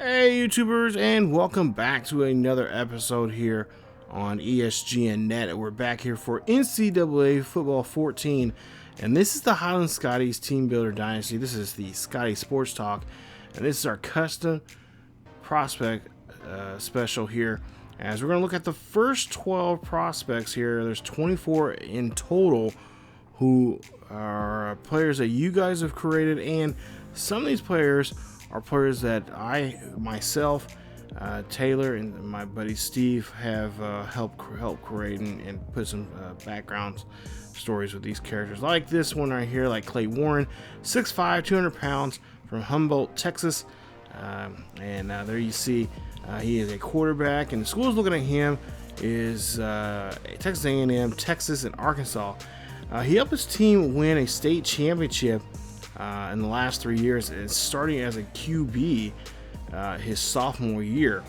Hey YouTubers, and welcome back to another episode here on ESGNet. We're back here for NCAA Football 14, and this is the Highland Scotties Team Builder Dynasty. This is the Scotty Sports Talk, and this is our custom prospect special here, as we're going to look at the first 12 prospects here. There's 24 in total who are players that you guys have created, and some of these players are players that I myself, Taylor, and my buddy Steve have helped create and put some background stories with these characters, like this one right here, like Clay Warren, 6'5", 200 pounds, from Humboldt, Texas. And there you see he is a quarterback, and the schools looking at him is Texas A&M, Texas, and Arkansas. He helped his team win a state championship in the last 3 years, and starting as a QB his sophomore year.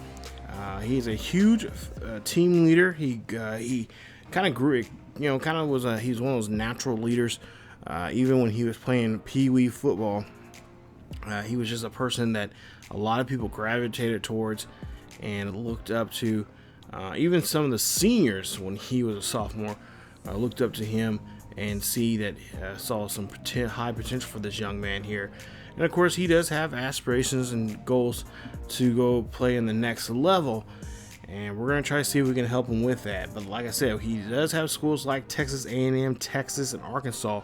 He's a huge team leader. He kind of grew, he's one of those natural leaders. Even when he was playing Pee-wee football, he was just a person that a lot of people gravitated towards and looked up to. Even some of the seniors, when he was a sophomore, looked up to him and saw some high potential for this young man here. And of course, he does have aspirations and goals to go play in the next level, and we're going to try to see if we can help him with that. But like I said, he does have schools like Texas A&M, Texas, and Arkansas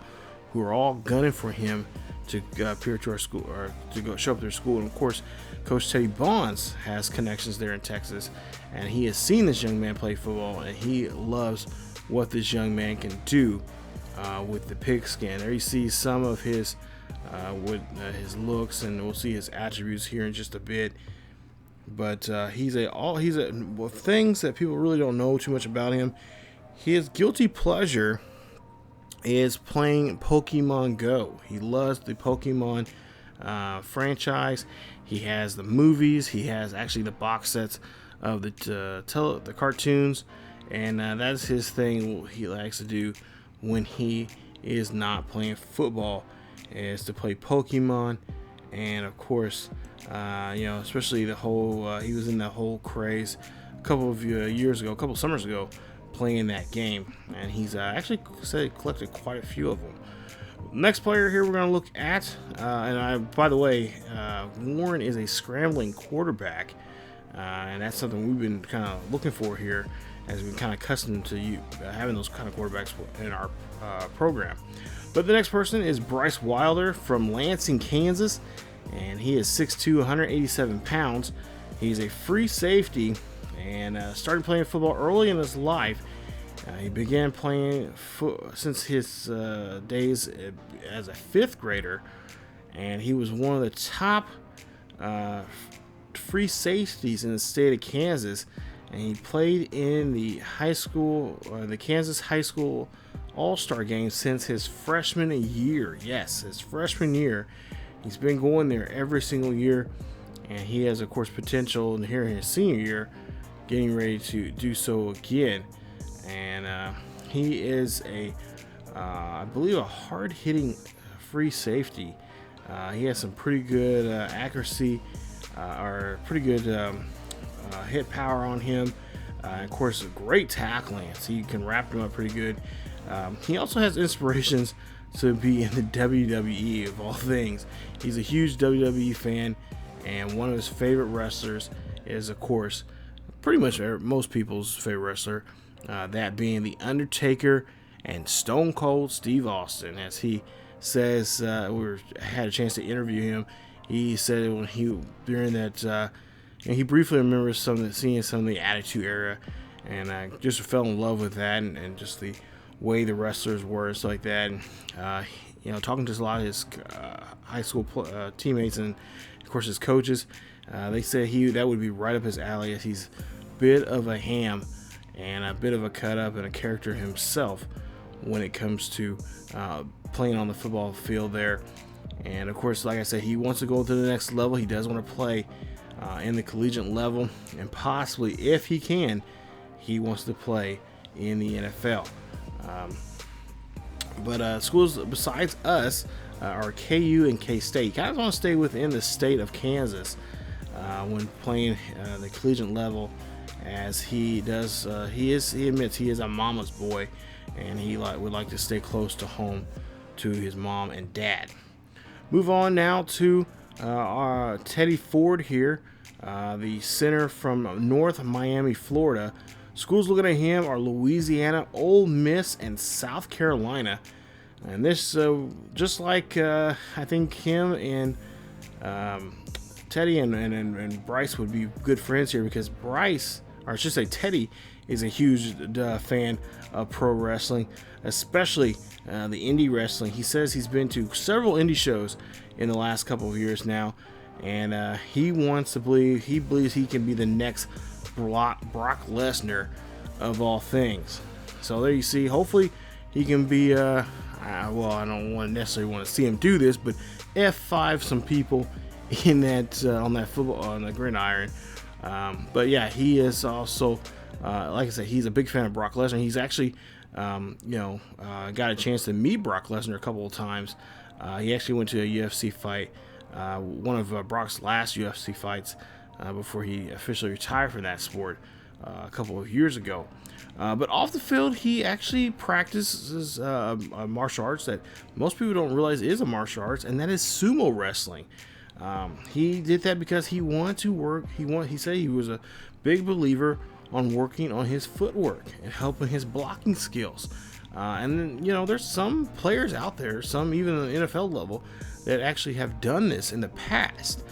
who are all gunning for him to appear to our school, or to go show up to their school. And of course, Coach Teddy Bonds has connections there in Texas, and he has seen this young man play football, and he loves what this young man can do with the pigskin. There you see some of his his looks, and we'll see his attributes here in just a bit. But things that people really don't know too much about him. His guilty pleasure is playing Pokemon Go. He loves the Pokemon franchise. He has the movies. He has actually the box sets of the cartoons, and that's his thing. What he likes to do when he is not playing football is to play Pokemon. And of course, especially the whole he was in the whole craze a couple of summers ago, playing that game, and he's actually collected quite a few of them. Next player here we're going to look at, by the way, Warren is a scrambling quarterback, and that's something we've been kind of looking for here, as we've kind of accustomed to having those kind of quarterbacks in our program. But the next person is Bryce Wilder from Lansing, Kansas, and he is 6'2", 187 pounds. He's a free safety, and started playing football early in his life. He began playing since his days as a 5th grader, and he was one of the top free safeties in the state of Kansas. And he played in the Kansas High School All-Star game since his freshman year. Yes, his freshman year. He's been going there every single year, and he has, of course, potential here in his senior year, getting ready to do so again. And he is I believe, a hard-hitting free safety. He has some pretty good accuracy, or pretty good hit power on him. Of course, great tackling, so you can wrap him up pretty good. He also has inspirations to be in the WWE, of all things. He's a huge WWE fan, and one of his favorite wrestlers is, of course, pretty much most people's favorite wrestler, that being The Undertaker and Stone Cold Steve Austin. As he says, had a chance to interview him. He said when during that, and he briefly remembers seeing some of the Attitude Era, and I just fell in love with that, and just the way the wrestlers were and stuff like that. And, talking to a lot of his high school teammates, and of course his coaches, they said that would be right up his alley, as he's a bit of a ham and a bit of a cut up and a character himself when it comes to playing on the football field there. And of course, like I said, he wants to go to the next level. He does want to play in the collegiate level, and possibly, if he can, he wants to play in the NFL. But schools besides us are KU and K-State. Kind of want to stay within the state of Kansas. when playing the collegiate level, as he does. He admits he is a mama's boy, and he would like to stay close to home to his mom and dad. Move on now to Teddy Ford here, the center from North Miami, Florida. Schools looking at him are Louisiana, Ole Miss, and South Carolina. And this, just like I think him and Teddy and Bryce would be good friends here, because Bryce, or I should say Teddy, is a huge fan of pro wrestling, especially the indie wrestling. He says he's been to several indie shows in the last couple of years now, and he believes he can be the next Brock Lesnar of all things. So there you see. Hopefully he can be well, I don't necessarily want to see him do this, but F5 some people in that on the gridiron. But yeah, he is also like I said, he's a big fan of Brock Lesnar. He's actually got a chance to meet Brock Lesnar a couple of times. He actually went to a UFC fight, one of Brock's last UFC fights, before he officially retired from that sport a couple of years ago. But off the field, he actually practices a martial arts that most people don't realize is a martial arts, and that is sumo wrestling. He did that because he wanted to work. He said he was a big believer on working on his footwork and helping his blocking skills. And then, there's some players out there, some even at the NFL level, that actually have done this in the past.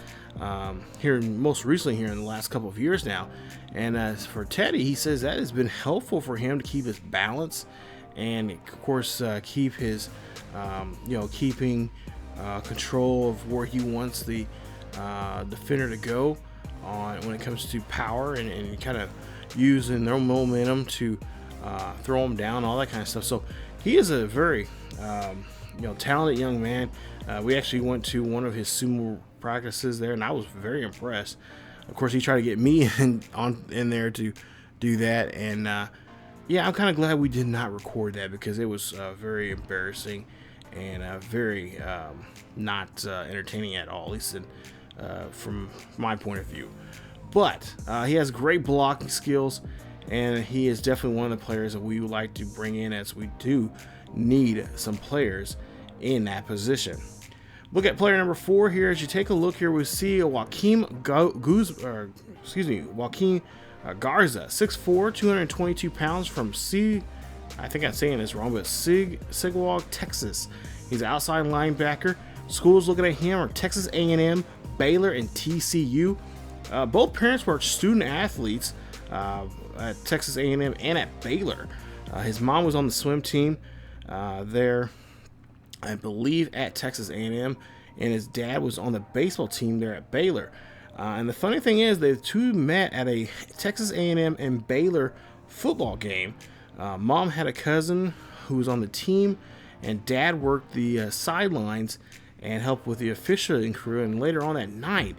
Here, most recently, here in the last couple of years now. And as for Teddy, he says that has been helpful for him to keep his balance, and of course keep his, keeping control of where he wants the defender to go on when it comes to power, and kind of using their momentum to throw him down, all that kind of stuff. So he is a very talented young man. We actually went to one of his sumo practices there, and I was very impressed. Of course, he tried to get me in there to do that, and I'm kind of glad we did not record that, because it was very embarrassing and very not entertaining at all, at least from my point of view. But he has great blocking skills, and he is definitely one of the players that we would like to bring in, as we do need some players in that position. Look at player number 4 here. As you take a look here, we see Joaquin Garza, 6'4", 222 pounds, from I think I'm saying this wrong, but Saginaw, Texas. He's an outside linebacker. Schools looking at him are Texas A&M, Baylor, and TCU. Both parents were student athletes at Texas A&M and at Baylor. His mom was on the swim team there, I believe, at Texas A&M, and his dad was on the baseball team there at Baylor. And the funny thing is, the two met at a Texas A&M and Baylor football game. Mom had a cousin who was on the team, and dad worked the sidelines and helped with the officiating crew. And later on that night,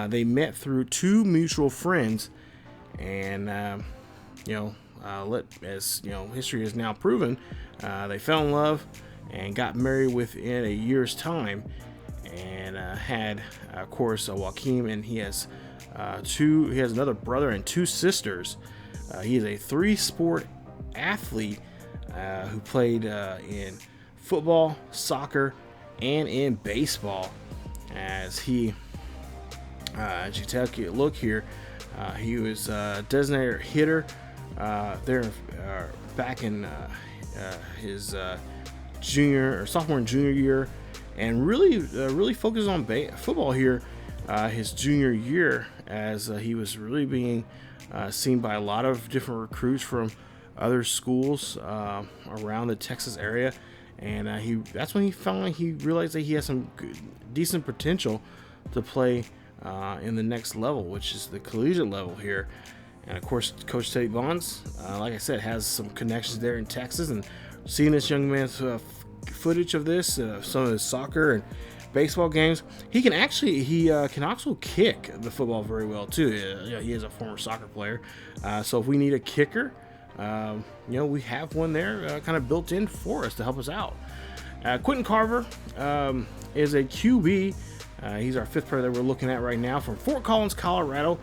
they met through two mutual friends, and history has now proven, they fell in love and got married within a year's time, and had, of course, Joaquin, and he has another brother and 2 sisters. He is a 3-sport athlete who played in football, soccer, and in baseball. As you take a look here, he was a designated hitter there back in his sophomore and junior year, and really focused on football here his junior year, as he was really being seen by a lot of different recruits from other schools around the Texas area, and that's when he realized that he has some decent potential to play in the next level, which is the collegiate level here. And of course, Coach Teddy Bonds, like I said, has some connections there in Texas, and seeing this young man's footage of this, some of his soccer and baseball games, he can also kick the football very well too. He is a former soccer player, so if we need a kicker, we have one there kind of built in for us to help us out. Quentin Carver is a QB He's our 5th player that we're looking at right now from Fort Collins, Colorado,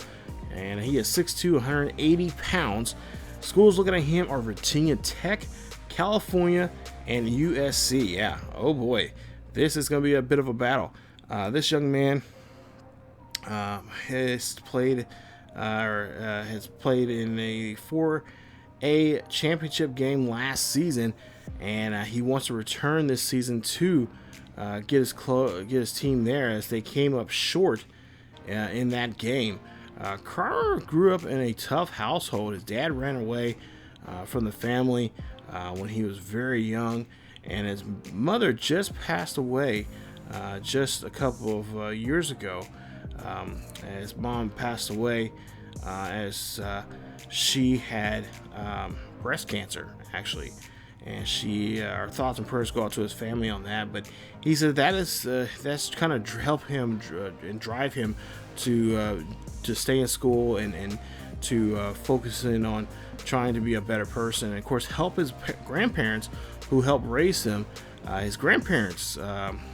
and he is 6'2", 180 pounds. Schools looking at him are Virginia Tech, California, and USC. Yeah, oh boy, this is going to be a bit of a battle. This young man has played in a 4A championship game last season, and he wants to return this season to get his team there, as they came up short in that game. Carver grew up in a tough household. His dad ran away from the family when he was very young, and his mother just passed away just a couple of years ago. His mom passed away as she had breast cancer, actually. And our thoughts and prayers go out to his family on that. But he said that's kind of help him and drive him to stay in school and to focus in on trying to be a better person. And of course, help his grandparents who helped raise him. His grandparents,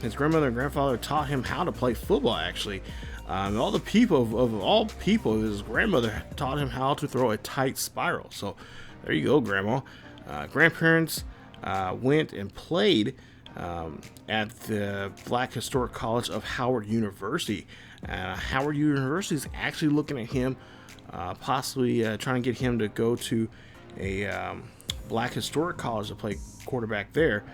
his grandmother and grandfather taught him how to play football, actually. Of all people, his grandmother taught him how to throw a tight spiral. So there you go, Grandma. Grandparents went and played at the Black Historic College of Howard University. Howard University is actually looking at him, possibly trying to get him to go to a Black Historic College to play quarterback there.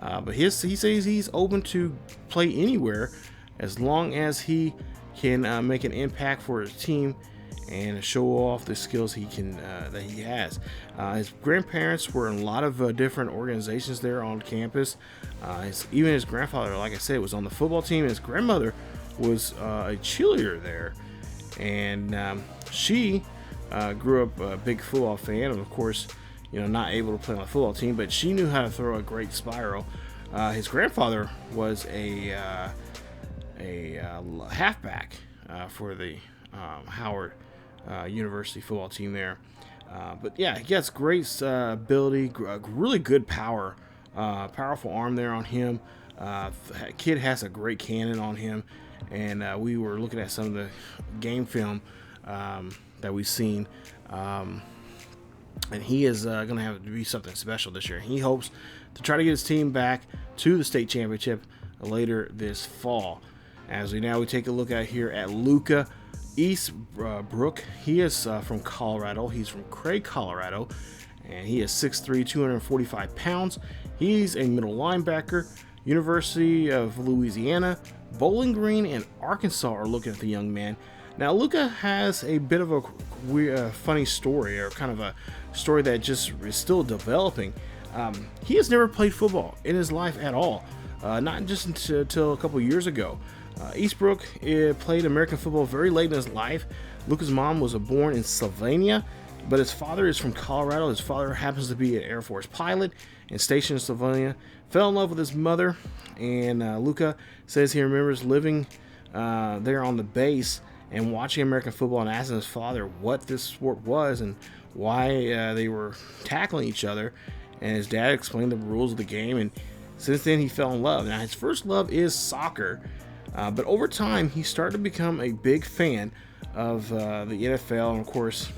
But he says he's open to play anywhere as long as he can make an impact for his team and show off the skills that he has. His grandparents were in a lot of different organizations there on campus. Even his grandfather, like I said, was on the football team. His grandmother was a cheerleader there, and she grew up a big football fan, and of course, not able to play on the football team, but she knew how to throw a great spiral. His grandfather was a halfback for the Howard University football team there. But yeah, he has great ability, really good power, powerful arm there on him. Kid has a great cannon on him, and we were looking at some of the game film that we've seen, and he is going to have to be something special this year. He hopes to try to get his team back to the state championship later this fall. As we take a look at here at Luca Eastbrook. He is from Colorado. He's from Craig, Colorado, and he is 6'3", 245 pounds. He's a middle linebacker. University of Louisiana, Bowling Green, and Arkansas are looking at the young man. Now, Luca has a bit of a funny story, or kind of a story that just is still developing. He has never played football in his life at all, not just until a couple years ago. Eastbrook played American football very late in his life. Luca's mom was born in Slovenia, but his father is from Colorado. His father happens to be an Air Force pilot and stationed in Slovenia. Fell in love with his mother, and Luca says he remembers living there on the base and watching American football and asking his father what this sport was and why they were tackling each other. And his dad explained the rules of the game, and since then he fell in love. Now, his first love is soccer. But over time, he started to become a big fan of the NFL. And of course,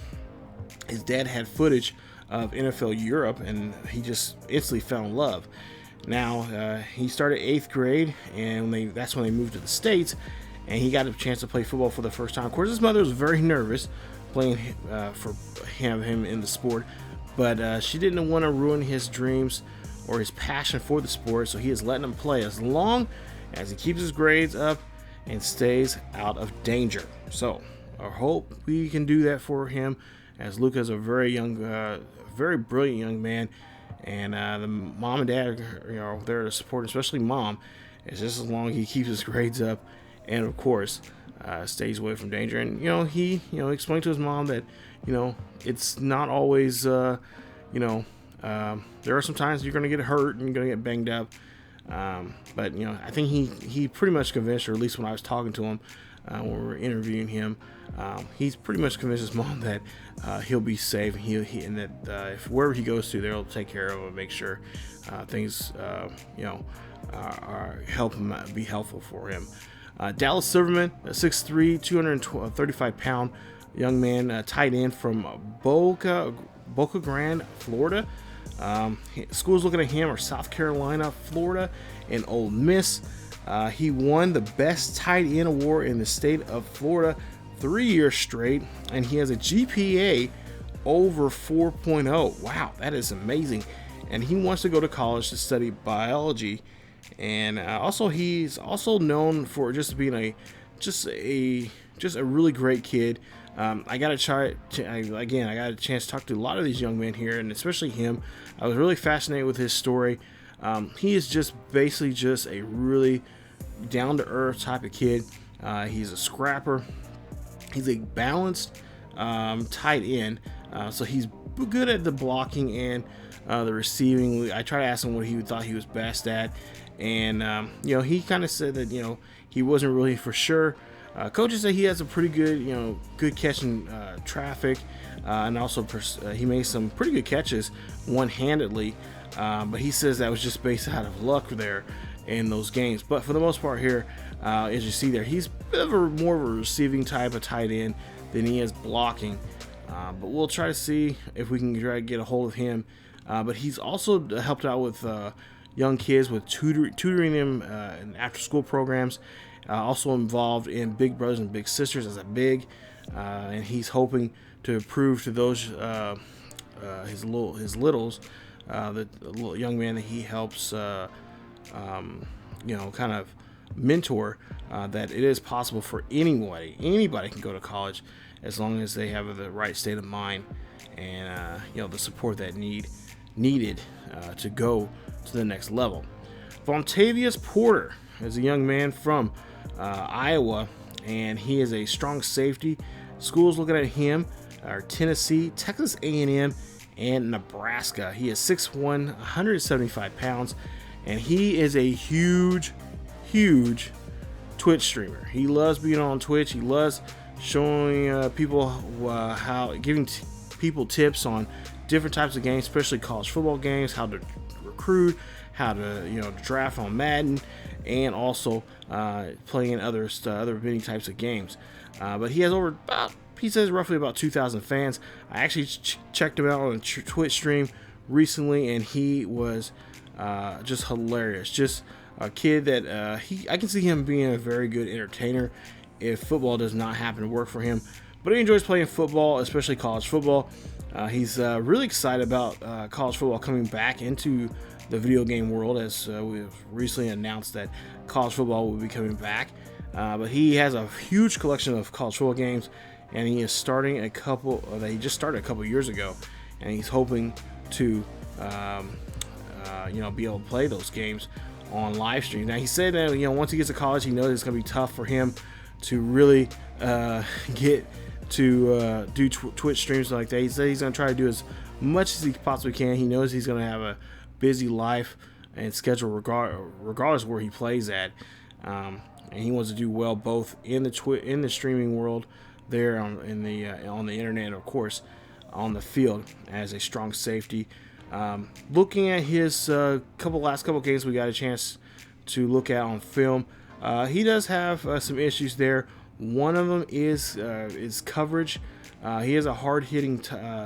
his dad had footage of NFL Europe, and he just instantly fell in love. Now, he started 8th grade, and that's when they moved to the States, and he got a chance to play football for the first time. Of course, his mother was very nervous playing for him in the sport, but she didn't want to ruin his dreams or his passion for the sport, so he is letting him play as long as he keeps his grades up and stays out of danger. So I hope we can do that for him, as Luca is a very young, very brilliant young man, and the mom and dad are there to support, especially mom. It's just as long as he keeps his grades up and of course stays away from danger. And he explained to his mom that it's not always there are some times you're going to get hurt and you're going to get banged up. But I think he pretty much convinced her, at least when I was talking to him when we were interviewing him, he's pretty much convinced his mom that he'll be safe, and that if wherever he goes to, they'll take care of him and make sure things are help him be helpful for him. Dallas Silverman, 6'3", 235-pound young man, tight end from Boca Grande, Florida. Schools looking at him are South Carolina, Florida, and Ole Miss. He won the Best Tight End Award in the state of Florida 3 years straight, and he has a GPA over 4.0. Wow, that is amazing. And he wants to go to college to study biology. And also, he's also known for just being a really great kid. I got a chance to talk to a lot of these young men here, and especially him. I was really fascinated with his story. He is just basically just a really down-to-earth type of kid. He's a scrapper. He's a balanced tight end, so he's good at the blocking and the receiving. I tried to ask him what he thought he was best at, and he kind of said that he wasn't really for sure. Coaches say he has a pretty good good catching traffic, and also he made some pretty good catches one-handedly, but he says that was just based out of luck there in those games. But for the most part here, as you see there, he's a bit of more of a receiving type of tight end than he is blocking. But we'll try to see if we can try to get a hold of him. But he's also helped out with young kids with tutoring them in after-school programs. Also involved in Big Brothers and Big Sisters as a big, and he's hoping to prove to those his littles, the little young man that he helps, kind of mentor, that it is possible for anybody can go to college as long as they have the right state of mind and the support that needed to go to the next level. Vontavious Porter is a young man from Iowa, and he is a strong safety. Schools looking at him are Tennessee, Texas A&M, and Nebraska. He is 6'1", 175 pounds, and he is a huge Twitch streamer. He loves being on Twitch. He loves showing people giving people tips on different types of games, especially college football games, how to recruit, how to draft on Madden, and also playing in other many types of games. But he has he says roughly about 2,000 fans. I actually checked him out on a Twitch stream recently, and he was just hilarious. Just a kid that I can see him being a very good entertainer if football does not happen to work for him. But he enjoys playing football, especially college football. He's really excited about college football coming back into the video game world, as we've recently announced that college football will be coming back. But he has a huge collection of college football games, and he is starting a couple that he just started a couple years ago, and he's hoping to be able to play those games on live stream. Now, he said that once he gets to college, he knows it's going to be tough for him to really get to do Twitch streams like that. He said he's going to try to do as much as he possibly can. He knows he's going to have a busy life and schedule regardless of where he plays at, and he wants to do well both in the streaming world there on the internet, and of course on the field as a strong safety. Looking at his last couple games we got a chance to look at on film, he does have some issues there. One of them is coverage. He is a hard-hitting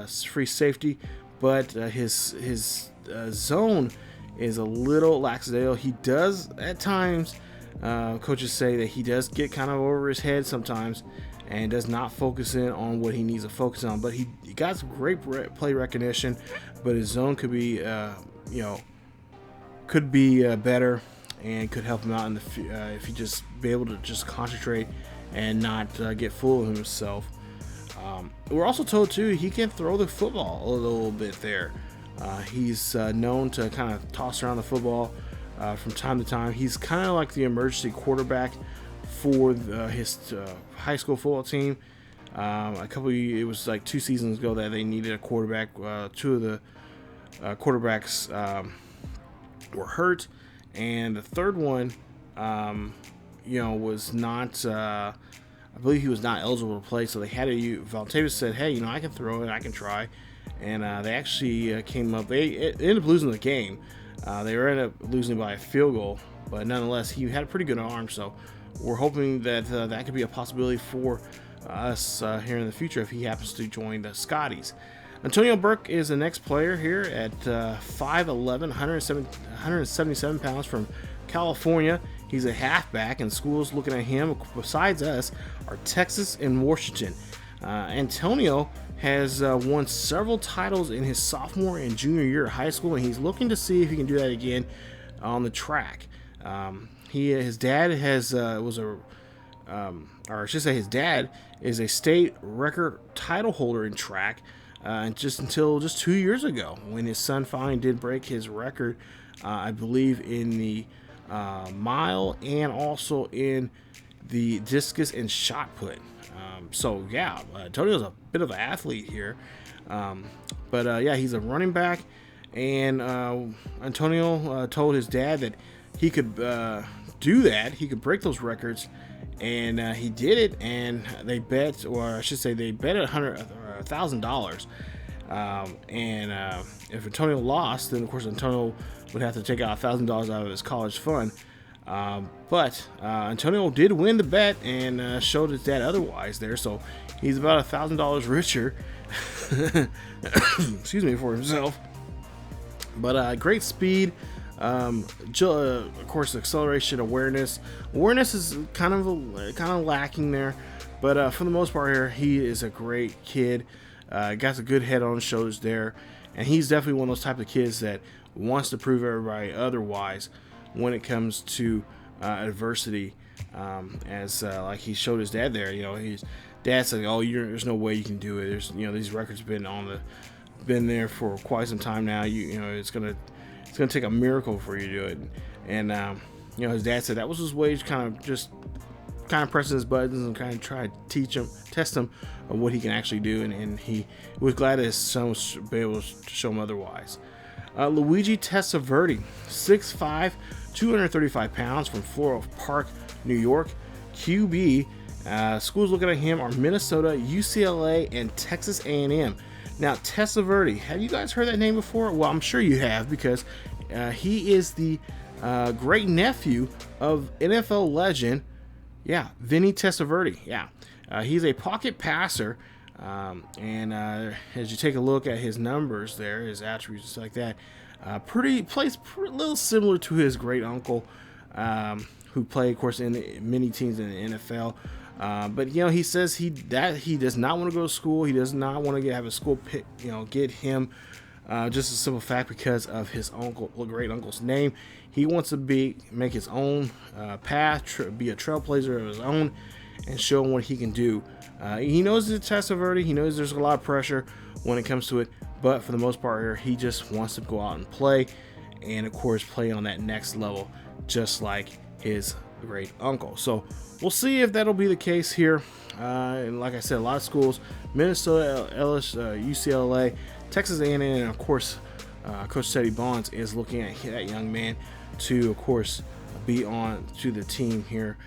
free safety, but his zone is a little lackadaisical. He does at times, coaches say that he does get kind of over his head sometimes and does not focus in on what he needs to focus on. But he got some great play recognition, but his zone could be better and could help him out in the if he just be able to just concentrate and not get full of himself. We're also told too he can throw the football a little bit there. He's known to kind of toss around the football from time to time. He's kind of like the emergency quarterback for his high school football team. It was like 2 seasons ago that they needed a quarterback. Two of the quarterbacks were hurt, and the third one, was not. I believe he was not eligible to play, so they had to. Vontavious said, "Hey, I can throw it. I can try." And they actually came up. They ended up losing the game. They ended up losing by a field goal, but nonetheless, he had a pretty good arm. So we're hoping that that could be a possibility for us here in the future if he happens to join the Scotties. Antonio Burke is the next player here at 5'11", 177 pounds from California. He's a halfback, and schools looking at him, besides us, are Texas and Washington. Antonio has won several titles in his sophomore and junior year of high school, and he's looking to see if he can do that again on the track. His dad his dad is a state record title holder in track, until 2 years ago, when his son finally did break his record, I believe in the mile and also in the discus and shot put. Antonio's a bit of an athlete here, he's a running back, and Antonio told his dad that he could do that. He could break those records, and he did it. And they bet, or I should say, they bet $1,000. If Antonio lost, then of course Antonio would have to take out $1,000 out of his college fund. But Antonio did win the bet and showed his dad otherwise there, so he's about $1,000 richer. Excuse me, for himself. But great speed. Of course, acceleration, awareness is kind of lacking there, but for the most part here, he is a great kid. Got a good head on his shoulders there, and he's definitely one of those type of kids that wants to prove everybody otherwise when it comes to adversity. Like he showed his dad there, his dad said, "Oh, there's no way you can do it. There's, these records been there for quite some time now. It's gonna take a miracle for you to do it." And his dad said that was his way to kind of pressing his buttons and kind of try to test him on what he can actually do. And he was glad that his son was be able to show him otherwise. Luigi Testaverde, 6'5", 235 pounds from Floral Park, New York, QB. Schools looking at him are Minnesota, UCLA, and Texas A&M. Now, Testaverde, have you guys heard that name before? Well, I'm sure you have, because he is the great nephew of NFL legend, Vinny Testaverde. He's a pocket passer, and as you take a look at his numbers there, his attributes like that, plays a little similar to his great uncle, who played, of course, in many teams in the NFL. But he says he does not want to go to school. He does not want to have a school get him, just a simple fact because of his great uncle's name. He wants to make his own path, be a trailblazer of his own, and show him what he can do. He knows the Testaverde. He knows there's a lot of pressure when it comes to it, but for the most part here, he just wants to go out and play, and of course play on that next level, just like his great uncle. So we'll see if that'll be the case here. And like I said, a lot of schools: Minnesota, UCLA, Texas A&M, and of course Coach Teddy Bonds is looking at that young man to, of course, be on to the team here.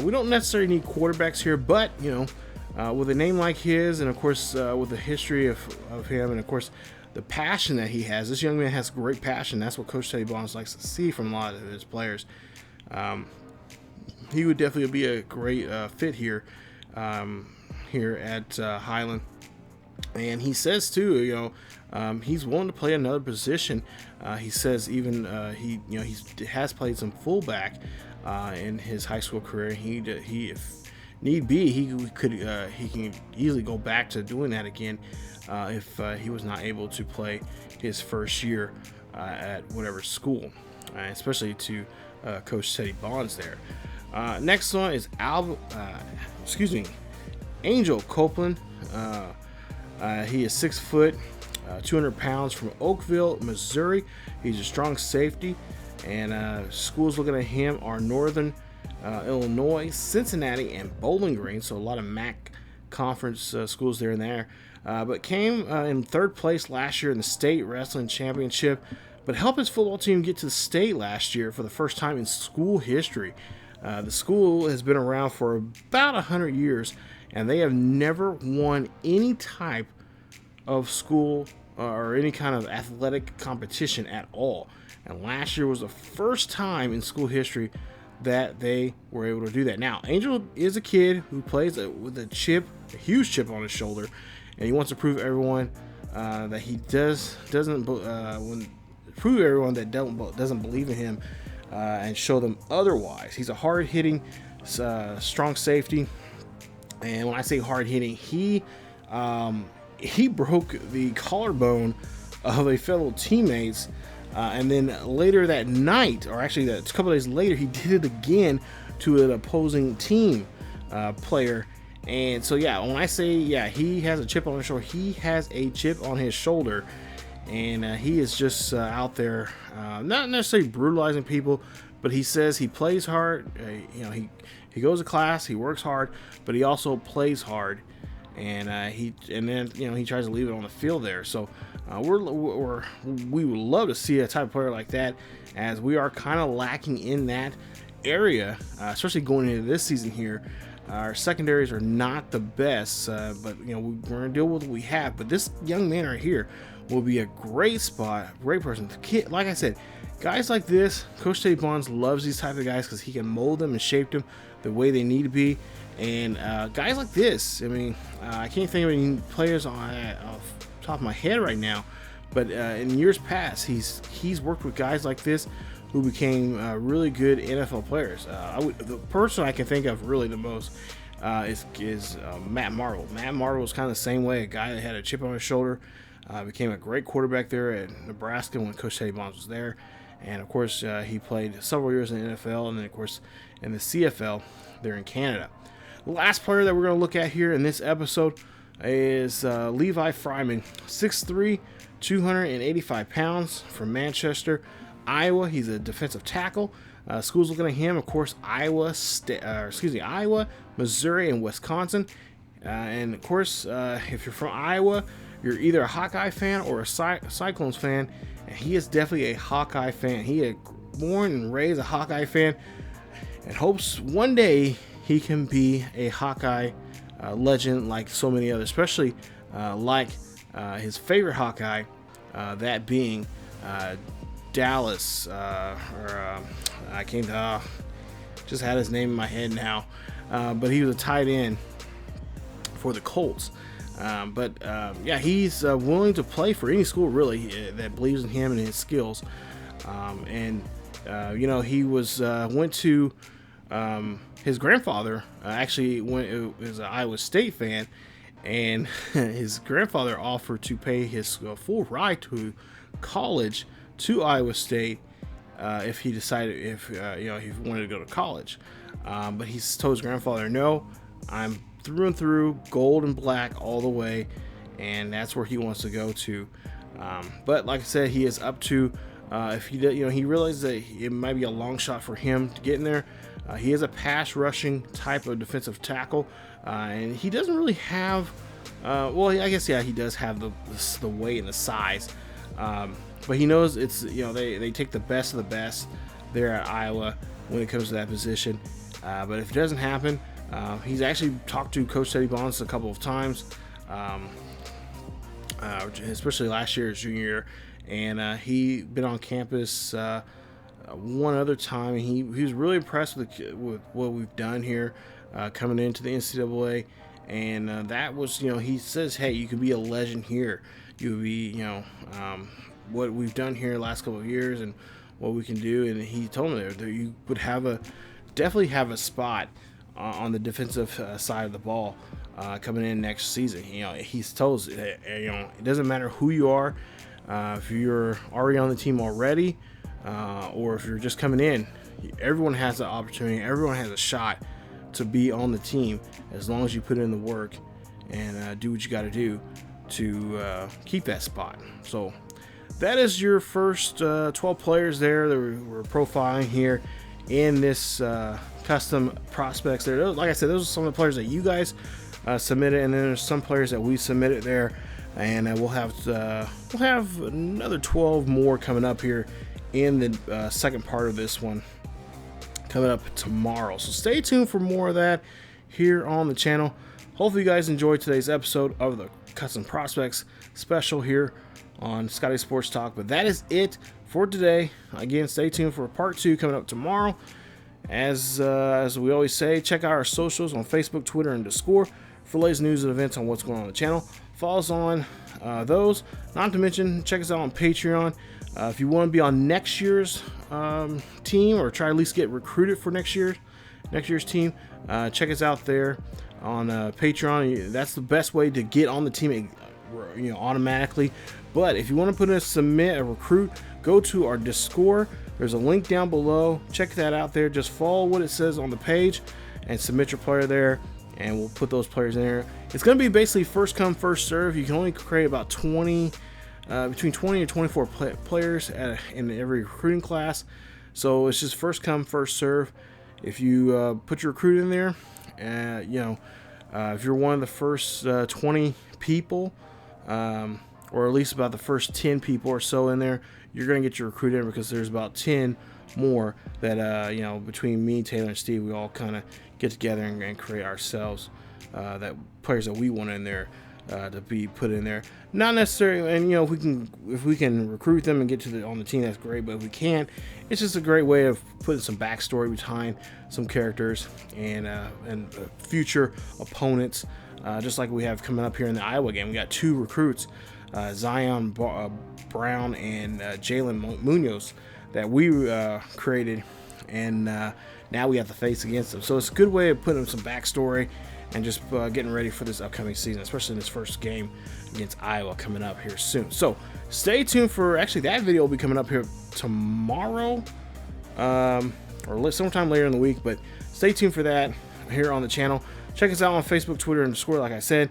We don't necessarily need quarterbacks here, but with a name like his, and of course with the history of him, and of course the passion that he has, this young man has great passion. That's what Coach Teddy Bonds likes to see from a lot of his players. He would definitely be a great fit here at Highland. And he says too, he's willing to play another position. He says even he has played some fullback in his high school career. He if need be, he can easily go back to doing that again if he was not able to play his first year at whatever school, especially to Coach Teddy Bonds there. Next one is Angel Copeland. He is 6 foot, 200 pounds from Oakville, Missouri. He's a strong safety, and schools looking at him are Northern Illinois, Cincinnati, and Bowling Green. So a lot of MAC conference schools there and there. But came in third place last year in the state wrestling championship, but helped his football team get to the state last year for the first time in school history. The school has been around for about 100 years, and they have never won any type of school or any kind of athletic competition at all. And last year was the first time in school history that they were able to do that. Now, Angel is a kid who plays with a huge chip on his shoulder, and he wants to prove everyone that he doesn't believe in him and show them otherwise. He's a hard-hitting, strong safety, and when I say hard-hitting, he broke the collarbone of a fellow teammates. And then later that night, or actually a couple of days later, he did it again to an opposing team player. And so, yeah, when I say, yeah, he has a chip on his shoulder, he has a chip on his shoulder. And he is just out there, not necessarily brutalizing people, but he says he plays hard. He goes to class, he works hard, but he also plays hard. And then he tries to leave it on the field there. So we would love to see a type of player like that, as we are kind of lacking in that area, especially going into this season here. Our secondaries are not the best, but we're going to deal with what we have. But this young man right here will be a great spot, great person. Kid, like I said, guys like this, Coach Teddy Bonds loves these type of guys because he can mold them and shape them the way they need to be. And guys like this, I mean, I can't think of any players off the top of my head right now, but in years past, he's worked with guys like this who became really good NFL players. The person I can think of really the most is Matt Marvel. Matt Marvel was kind of the same way, a guy that had a chip on his shoulder, became a great quarterback there at Nebraska when Coach Teddy Bonds was there. And of course, he played several years in the NFL, and then of course in the CFL there in Canada. The last player that we're going to look at here in this episode is Levi Fryman, 6'3", 285 pounds, from Manchester, Iowa. He's a defensive tackle. Schools looking at him, of course, Iowa, Missouri, and Wisconsin. And of course, if you're from Iowa, you're either a Hawkeye fan or a Cyclones fan, and he is definitely a Hawkeye fan. He is born and raised a Hawkeye fan, and hopes one day he can be a Hawkeye legend like so many others, especially like his favorite Hawkeye, that being Dallas, I can't, just had his name in my head now, but he was a tight end for the Colts. Yeah, he's willing to play for any school really that believes in him and his skills. He went to his grandfather actually was an Iowa State fan, and his grandfather offered to pay his full ride to college to Iowa State if he decided if he wanted to go to college. But he told his grandfather, "No, I'm through and through, gold and black all the way," and that's where he wants to go to. But like I said, he is up to if he realizes that it might be a long shot for him to get in there. He is a pass rushing type of defensive tackle, and he doesn't really have. He does have the weight and the size, but he knows it's they take the best of the best there at Iowa when it comes to that position. But if it doesn't happen, he's actually talked to Coach Teddy Bonds a couple of times, especially last year, his junior year, and he been on campus one other time, and he was really impressed with what we've done here coming into the NCAA. And that was, he says, hey, you could be a legend here. You would be, what we've done here the last couple of years and what we can do. And he told me there you would definitely have a spot on the defensive side of the ball coming in next season. He's told us, it doesn't matter who you are, if you're already on the team already, or if you're just coming in, everyone has an opportunity. Everyone has a shot to be on the team as long as you put in the work and do what you got to do to keep that spot. So that is your first 12 players there that we're profiling here in this custom prospects there. Like I said, those are some of the players that you guys submitted, and then there's some players that we submitted there, and we'll have another 12 more coming up here in the second part of this one coming up tomorrow. So stay tuned for more of that here on the channel. Hopefully you guys enjoyed today's episode of the Custom Prospects special here on Scotty Sports Talk. But that is it for today. Again, stay tuned for part 2 coming up tomorrow. As we always say, check out our socials on Facebook, Twitter, and Discord for latest news and events on what's going on the channel. Follow us on those. Not to mention, check us out on Patreon. If you want to be on next year's team, or try to at least get recruited for next year's team, check us out there on Patreon. That's the best way to get on the team, automatically. But if you want to submit a recruit, go to our Discord. There's a link down below. Check that out there. Just follow what it says on the page and submit your player there, and we'll put those players in there. It's going to be basically first come, first serve. You can only create about between 20 and 24 players in every recruiting class. So it's just first come, first serve. If you put your recruit in there, if you're one of the first 20 people, or at least about the first 10 people or so in there, you're going to get your recruit in, because there's about 10 more that, between me, Taylor, and Steve, we all kind of get together and create ourselves that players that we want in there to be put in there. Not necessarily, and if we can recruit them and get on the team, that's great. But if we can't, it's just a great way of putting some backstory behind some characters and future opponents, just like we have coming up here in the Iowa game. We got 2 recruits, Zion Brown and Jalen Munoz, that we created, and now we have to face against them. So it's a good way of putting some backstory and just getting ready for this upcoming season, especially in this first game against Iowa coming up here soon. So stay tuned for, actually that video will be coming up here tomorrow, or sometime later in the week, but stay tuned for that here on the channel. Check us out on Facebook, Twitter, and Discord, like I said.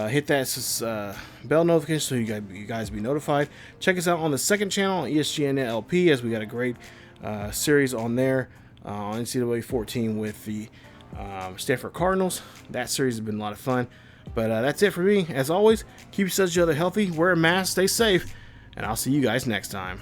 Hit that bell notification so you guys be notified. Check us out on the second channel, ESGNet LP, as we got a great series on there on NCAA 14 with the Stanford Cardinals. That series has been a lot of fun. But that's it for me. As always, keep yourselves healthy, wear a mask, stay safe, and I'll see you guys next time.